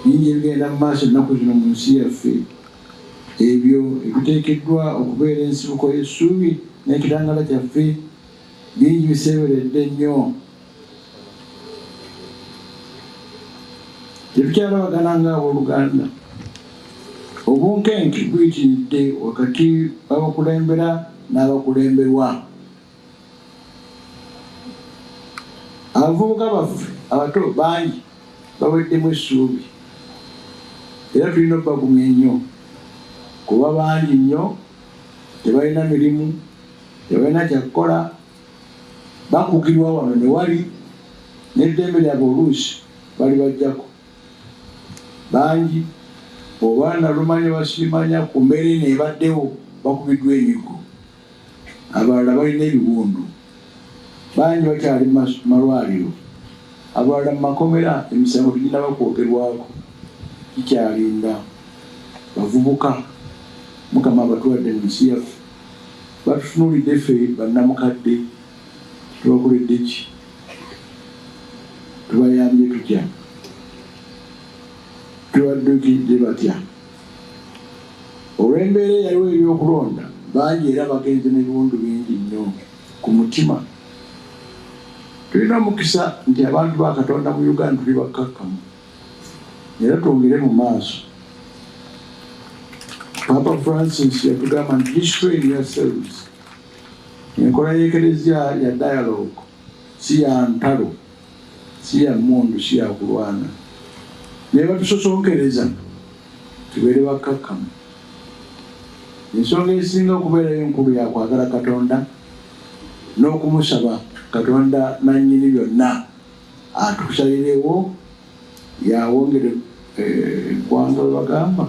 bingi ebigenda mu maaso ennaku zino mu nsi yaffe, ebyo ebiteekeddwa okubeera ensibuko y'essuubi n'ekitangala kyaffe bingi biseeberedde nnyo. Tetukyalabagana ng'abooluganda. Obunkenke buyitiridde wakati w'abakulembera n'abakulemberwa. Abavubuka baffe abato bangi baweddemu essuubi, era tulina obbagumya ennyo kuba bangi nnyo tebalina mirimu, tebalina kyakukola, bakugirwa wano ne wali n'eddembe lyabwe oluusi bali bajjako. Bangi oba nalumanya basirimanya ku mmere neebaddewo bakubiddwa emiggo, abalala balina ebiwundu, bangi bakyali malwaliro, abalala mu makomera emisango teginaba kwogerwako, kikyalinda. Bavubuka Mukama abatuwadde mu nsi yaffe, batutunuulidde ffe bannamukadde, tubakoledde ki? Tubayambye tutya? Tubaddukidde batya? Olw'embeera eyaliwo ebyokulonda, bangi era bagenze n'ebiwundu bingi nnyo ku mutima. Tulina omukisa nti abantu ba Katonda mu Uganda tuli bakkakkamu, era twongere mu maaso. Papa Francis yatugamba nti destroy yourselves. Enkola y'ekereziya ya dialogue, si ya ntalo, si ya mmundu, si ya kulwana. Naye batusosonkereza tubeere bakkakkamu. Ensonga esinga okubeerayo enkulu yakwagala Katonda n'okumusaba Katonda nannyini byonna atusalirewo yawongere eggwanga we bagamba,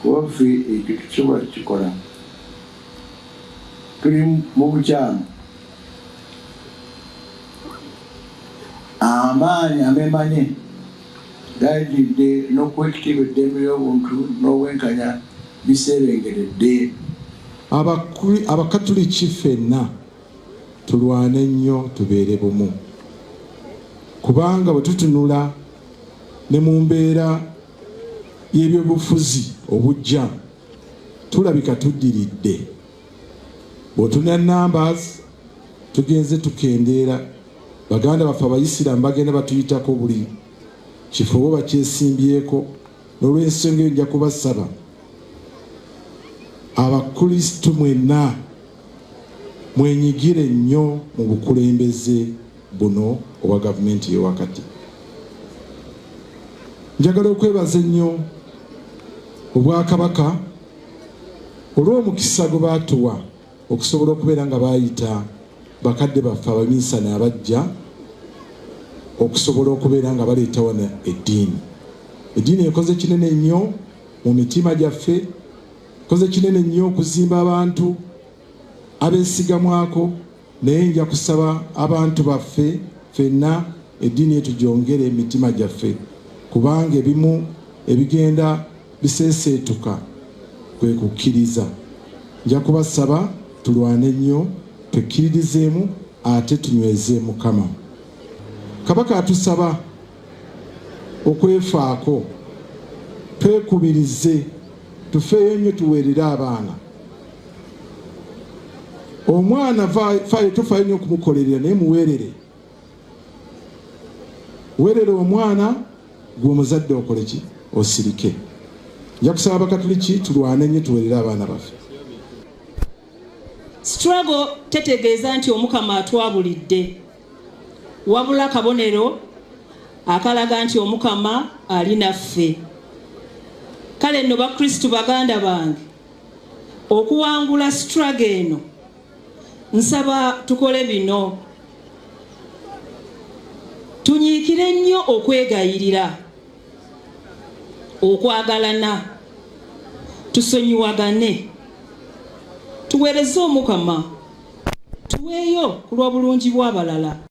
kuba ffe ekyo tusobola tukikola. Tuli mu bukyamu, amaanyi amemanye gajjidde n'okuwa ekitiibwa eddembe ly'obuntu n'obwenkanya biseebengeredde. Abakatuliki ffenna tulwane nnyo tubeere bumu, kubanga bwe tutunula ne mu mbeera y'ebyobufuzi obujja tulabika tuddiridde. Bw'otuna numbers tugenze tukendeera, baganda baffe Abayisiraamu bagenda batuyitako buli kifo bo bakyesimbyeko. N'olw'ensonga eyo nja kubasaba Abakristu mwenna mwenyigire nnyo mu bukulembeze buno obwa gavumenti y'owakati. Njagala okwebaza ennyo Obwakabaka olw'omukisa gwe baatuwa okusobola okubeera nga baayita bakadde baffe abaminsane abajja okusobola okubeera nga baleeta wano eddiini. Eddiini ekoze kinene nnyo mu mitima gyaffe, ekoze kinene nnyo okuzimba abantu abeesigamwako, naye nja kusaba abantu baffe ffenna eddiini etugyongere emitima gyaffe, kubanga ebimu ebigenda biseeseetuka kwe kukkiriza. Nja kubasaba tulwane nnyo, twekkiririzeemu ate tunyweze Mukama. Kabaka atusaba okwefaako, twekubirize, tufeeyo nnyo tuweerere abaana. Omwana faayo tofaayo nnyo okumukolerera, naye muweerere. Weerere omwana gwe omuzadde okole ki? Osirike. Nja kusaba Abakatuliki tulwane nnyo tuweerere abaana baffe. Struggle tetegeeza nti Omukama atwabulidde, wabula kabonero akalaga nti Omukama ali naffe. Kale nno Bakristu baganda bange, okuwangula struggle eno nsaba tukole bino. Tunyiikire nnyo okwegayirira, okwagalana, tusonyiwagane, tuweereze Omukama, tuweeyo ku lw'obulungi bw'abalala.